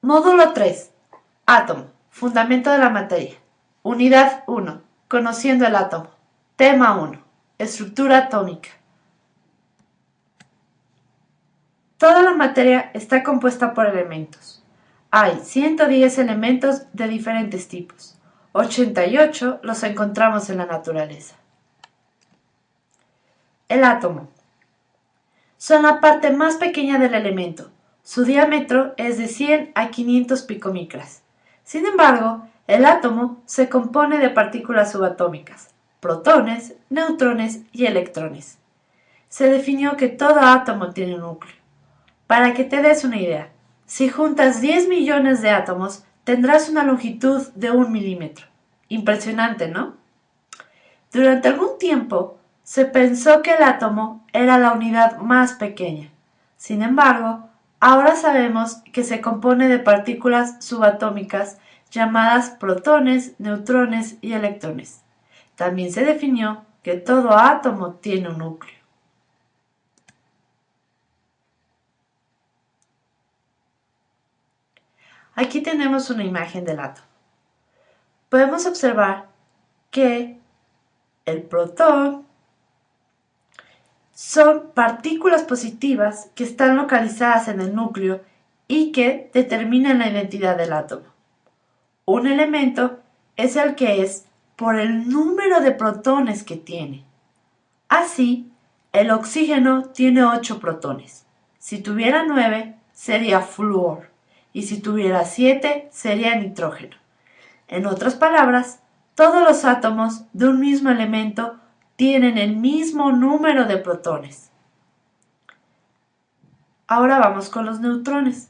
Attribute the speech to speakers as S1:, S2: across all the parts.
S1: Módulo 3. Átomo. Fundamento de la materia. Unidad 1. Conociendo el átomo. Tema 1. Estructura atómica. Toda la materia está compuesta por elementos. Hay 110 elementos de diferentes tipos. 88 los encontramos en la naturaleza. El átomo. Son la parte más pequeña del elemento. Su diámetro es de 100 a 500 picomicras. Sin embargo, el átomo se compone de partículas subatómicas, protones, neutrones y electrones. Se definió que todo átomo tiene un núcleo. Para que te des una idea, si juntas 10 millones de átomos, tendrás una longitud de 1 milímetro. Impresionante, ¿no? Durante algún tiempo, se pensó que el átomo era la unidad más pequeña. Sin embargo, ahora sabemos que se compone de partículas subatómicas llamadas protones, neutrones y electrones. También se definió que todo átomo tiene un núcleo. Aquí tenemos una imagen del átomo. Podemos observar que el protón son partículas positivas que están localizadas en el núcleo y que determinan la identidad del átomo. Un elemento es el que es por el número de protones que tiene. Así, el oxígeno tiene 8 protones. Si tuviera 9, sería flúor, y si tuviera 7, sería nitrógeno. En otras palabras, todos los átomos de un mismo elemento tienen el mismo número de protones. Ahora vamos con los neutrones.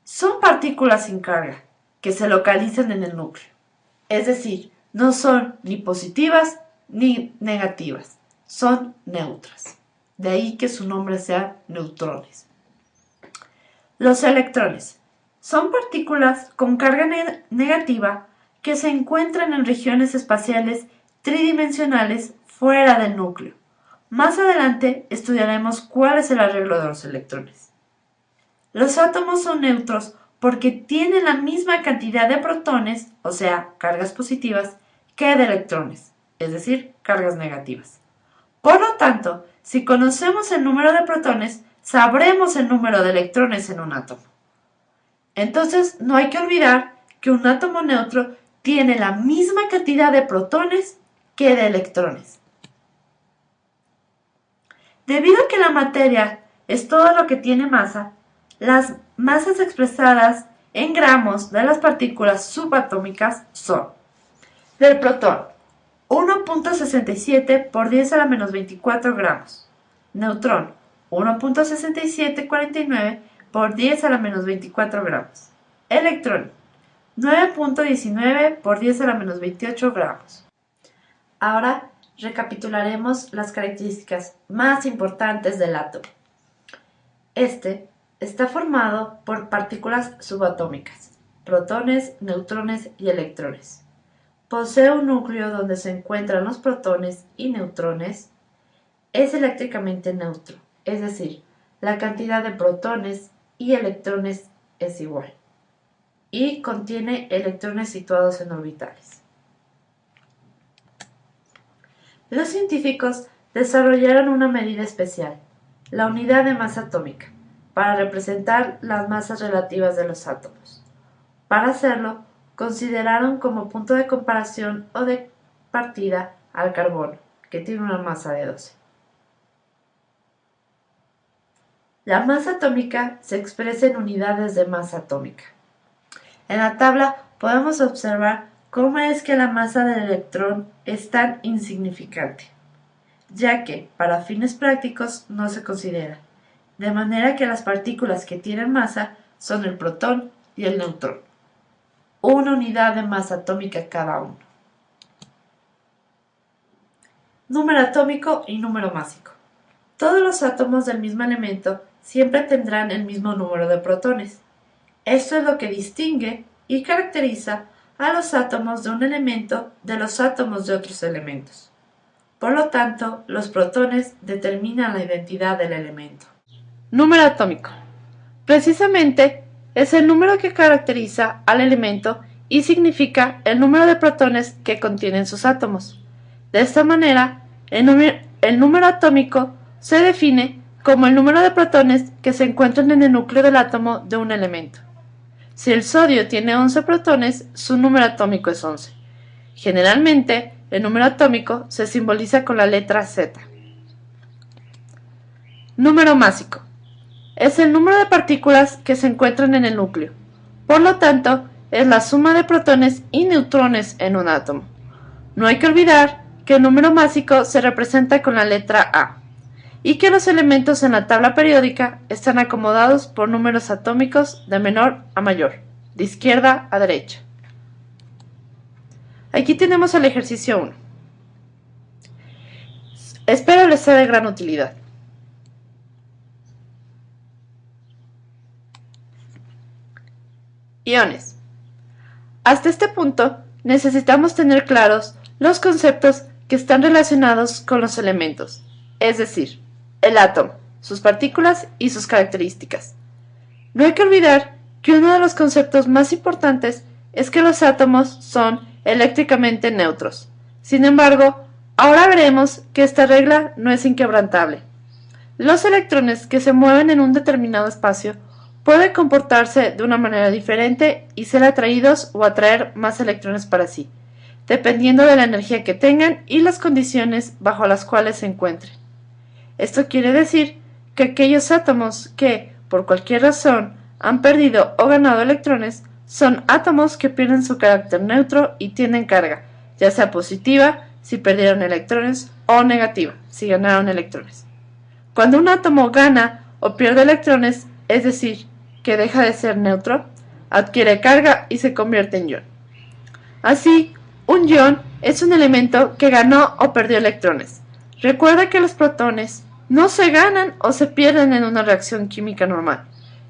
S1: Son partículas sin carga que se localizan en el núcleo. Es decir, no son ni positivas ni negativas, son neutras. De ahí que su nombre sea neutrones. Los electrones son partículas con carga negativa que se encuentran en regiones espaciales tridimensionales fuera del núcleo. Más adelante estudiaremos cuál es el arreglo de los electrones. Los átomos son neutros porque tienen la misma cantidad de protones, o sea, cargas positivas, que de electrones, es decir, cargas negativas. Por lo tanto, si conocemos el número de protones, sabremos el número de electrones en un átomo. Entonces, no hay que olvidar que un átomo neutro tiene la misma cantidad de protones que de electrones. Debido a que la materia es todo lo que tiene masa, las masas expresadas en gramos de las partículas subatómicas son: del protón, 1.67 por 10 a la menos 24 gramos. Neutrón, 1.6749 por 10 a la menos 24 gramos. Electrón, 9.19 por 10 a la menos 28 gramos. Ahora recapitularemos las características más importantes del átomo. Este está formado por partículas subatómicas, protones, neutrones y electrones. Posee un núcleo donde se encuentran los protones y neutrones. Es eléctricamente neutro, es decir, la cantidad de protones y electrones es igual. Y contiene electrones situados en orbitales. Los científicos desarrollaron una medida especial, la unidad de masa atómica, para representar las masas relativas de los átomos. Para hacerlo, consideraron como punto de comparación o de partida al carbono, que tiene una masa de 12. La masa atómica se expresa en unidades de masa atómica. En la tabla podemos observar cómo es que la masa del electrón es tan insignificante, ya que para fines prácticos no se considera, de manera que las partículas que tienen masa son el protón y el neutrón, una unidad de masa atómica cada uno. Número atómico y número másico. Todos los átomos del mismo elemento siempre tendrán el mismo número de protones. Esto es lo que distingue y caracteriza a los átomos de un elemento de los átomos de otros elementos. Por lo tanto, los protones determinan la identidad del elemento. Número atómico. Precisamente, es el número que caracteriza al elemento y significa el número de protones que contienen sus átomos. De esta manera, el número atómico se define como el número de protones que se encuentran en el núcleo del átomo de un elemento. Si el sodio tiene 11 protones, su número atómico es 11. Generalmente, el número atómico se simboliza con la letra Z. Número másico. Es el número de partículas que se encuentran en el núcleo. Por lo tanto, es la suma de protones y neutrones en un átomo. No hay que olvidar que el número másico se representa con la letra A y que los elementos en la tabla periódica están acomodados por números atómicos de menor a mayor, de izquierda a derecha. Aquí tenemos el ejercicio 1. Espero les sea de gran utilidad. Iones. Hasta este punto, necesitamos tener claros los conceptos que están relacionados con los elementos, es decir, el átomo, sus partículas y sus características. No hay que olvidar que uno de los conceptos más importantes es que los átomos son eléctricamente neutros. Sin embargo, ahora veremos que esta regla no es inquebrantable. Los electrones que se mueven en un determinado espacio pueden comportarse de una manera diferente y ser atraídos o atraer más electrones para sí, dependiendo de la energía que tengan y las condiciones bajo las cuales se encuentren. Esto quiere decir que aquellos átomos que, por cualquier razón, han perdido o ganado electrones, son átomos que pierden su carácter neutro y tienen carga, ya sea positiva, si perdieron electrones, o negativa, si ganaron electrones. Cuando un átomo gana o pierde electrones, es decir, que deja de ser neutro, adquiere carga y se convierte en ion. Así, un ion es un elemento que ganó o perdió electrones. Recuerda que los protones no se ganan o se pierden en una reacción química normal,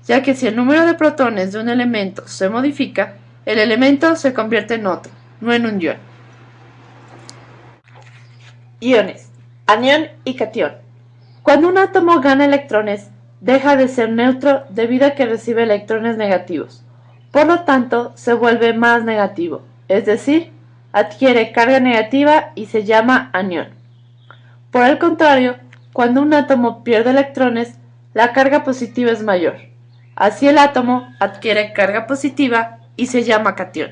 S1: ya que si el número de protones de un elemento se modifica, el elemento se convierte en otro, no en un ion. Iones, anión y catión. Cuando un átomo gana electrones, deja de ser neutro debido a que recibe electrones negativos. Por lo tanto, se vuelve más negativo, es decir, adquiere carga negativa y se llama anión. Por el contrario, cuando un átomo pierde electrones, la carga positiva es mayor. Así el átomo adquiere carga positiva y se llama catión.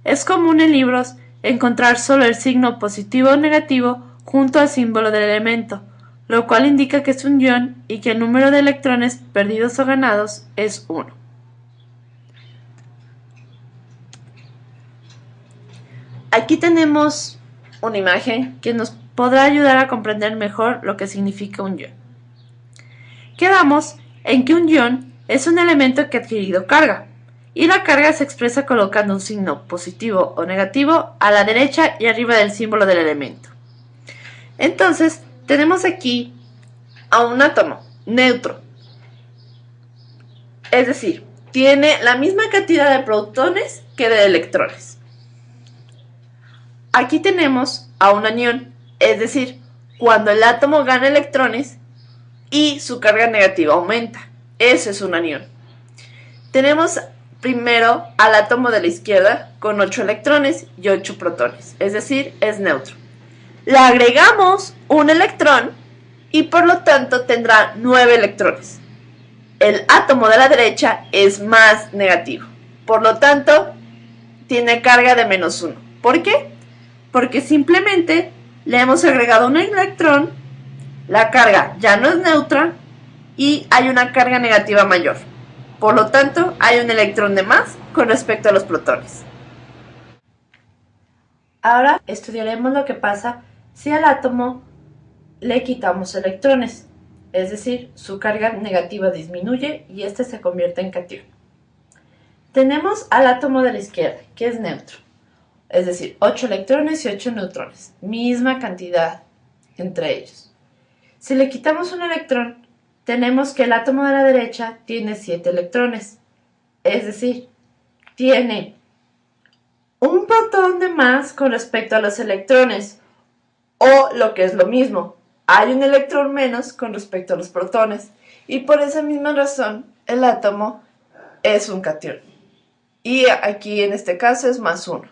S1: Es común en libros encontrar solo el signo positivo o negativo junto al símbolo del elemento, lo cual indica que es un ion y que el número de electrones perdidos o ganados es 1. Aquí tenemos una imagen que nos podrá ayudar a comprender mejor lo que significa un ion. Quedamos en que un ion es un elemento que ha adquirido carga, y la carga se expresa colocando un signo positivo o negativo a la derecha y arriba del símbolo del elemento. Entonces, tenemos aquí a un átomo neutro, es decir, tiene la misma cantidad de protones que de electrones. Aquí tenemos a un anión, es decir, cuando el átomo gana electrones y su carga negativa aumenta. Ese es un anión. Tenemos primero al átomo de la izquierda con 8 electrones y 8 protones, es decir, es neutro. Le agregamos un electrón y por lo tanto tendrá 9 electrones. El átomo de la derecha es más negativo, por lo tanto tiene carga de menos 1. ¿Por qué? Porque simplemente le hemos agregado un electrón, la carga ya no es neutra y hay una carga negativa mayor. Por lo tanto, hay un electrón de más con respecto a los protones. Ahora estudiaremos lo que pasa si al átomo le quitamos electrones, es decir, su carga negativa disminuye y este se convierte en catión. Tenemos al átomo de la izquierda, que es neutro, es decir, 8 electrones y 8 neutrones, misma cantidad entre ellos. Si le quitamos un electrón, tenemos que el átomo de la derecha tiene 7 electrones, es decir, tiene un protón de más con respecto a los electrones, o lo que es lo mismo, hay un electrón menos con respecto a los protones, y por esa misma razón el átomo es un cation. Y aquí en este caso es +1.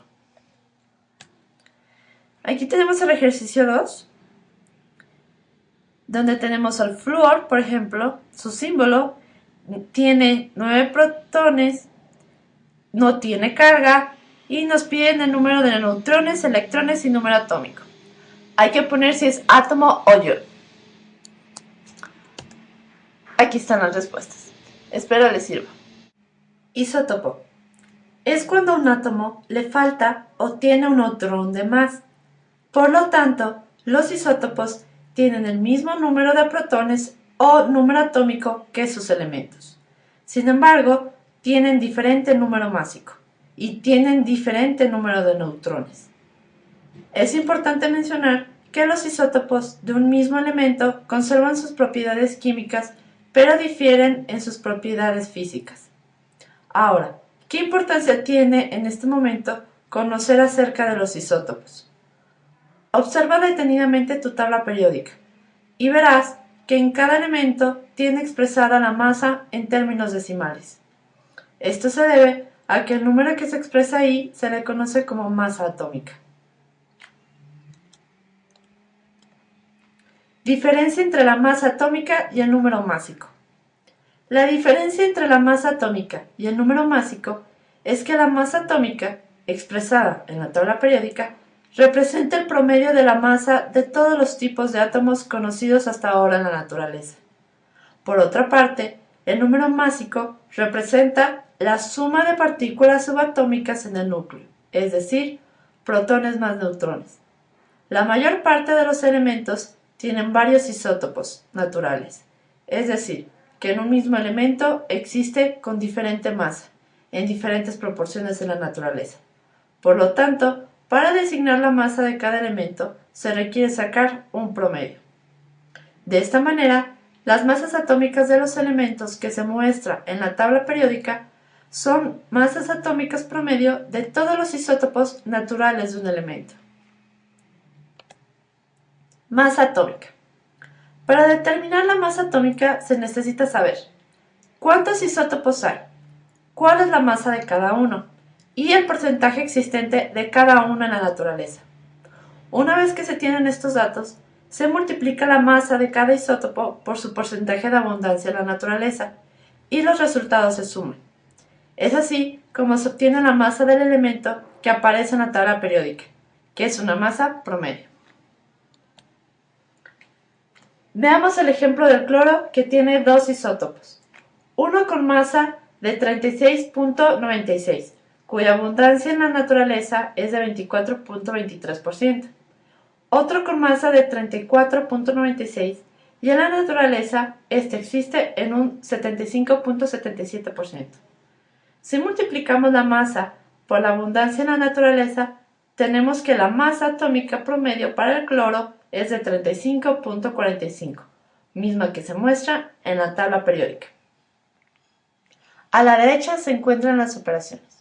S1: Aquí tenemos el ejercicio 2, donde tenemos al flúor, por ejemplo, su símbolo tiene 9 protones, no tiene carga y nos piden el número de neutrones, electrones y número atómico. Hay que poner si es átomo o ion. Aquí están las respuestas. Espero les sirva. Isótopo. Es cuando a un átomo le falta o tiene un neutrón de más. Por lo tanto, los isótopos tienen el mismo número de protones o número atómico que sus elementos. Sin embargo, tienen diferente número másico y tienen diferente número de neutrones. Es importante mencionar que los isótopos de un mismo elemento conservan sus propiedades químicas, pero difieren en sus propiedades físicas. Ahora, ¿qué importancia tiene en este momento conocer acerca de los isótopos? Observa detenidamente tu tabla periódica y verás que en cada elemento tiene expresada la masa en términos decimales. Esto se debe a que el número que se expresa ahí se le conoce como masa atómica. Diferencia entre la masa atómica y el número másico. La diferencia entre la masa atómica y el número másico es que la masa atómica, expresada en la tabla periódica, representa el promedio de la masa de todos los tipos de átomos conocidos hasta ahora en la naturaleza. Por otra parte, el número másico representa la suma de partículas subatómicas en el núcleo, es decir, protones más neutrones. La mayor parte de los elementos tienen varios isótopos naturales, es decir, que en un mismo elemento existe con diferente masa, en diferentes proporciones en la naturaleza. Por lo tanto, para designar la masa de cada elemento, se requiere sacar un promedio. De esta manera, las masas atómicas de los elementos que se muestra en la tabla periódica son masas atómicas promedio de todos los isótopos naturales de un elemento. Masa atómica. Para determinar la masa atómica se necesita saber cuántos isótopos hay, cuál es la masa de cada uno y el porcentaje existente de cada uno en la naturaleza. Una vez que se tienen estos datos, se multiplica la masa de cada isótopo por su porcentaje de abundancia en la naturaleza y los resultados se suman. Es así como se obtiene la masa del elemento que aparece en la tabla periódica, que es una masa promedio. Veamos el ejemplo del cloro, que tiene dos isótopos. Uno con masa de 36.96, cuya abundancia en la naturaleza es de 24.23%. Otro con masa de 34.96 y en la naturaleza este existe en un 75.77%. Si multiplicamos la masa por la abundancia en la naturaleza, tenemos que la masa atómica promedio para el cloro es de 35.45, misma que se muestra en la tabla periódica. A la derecha se encuentran las operaciones.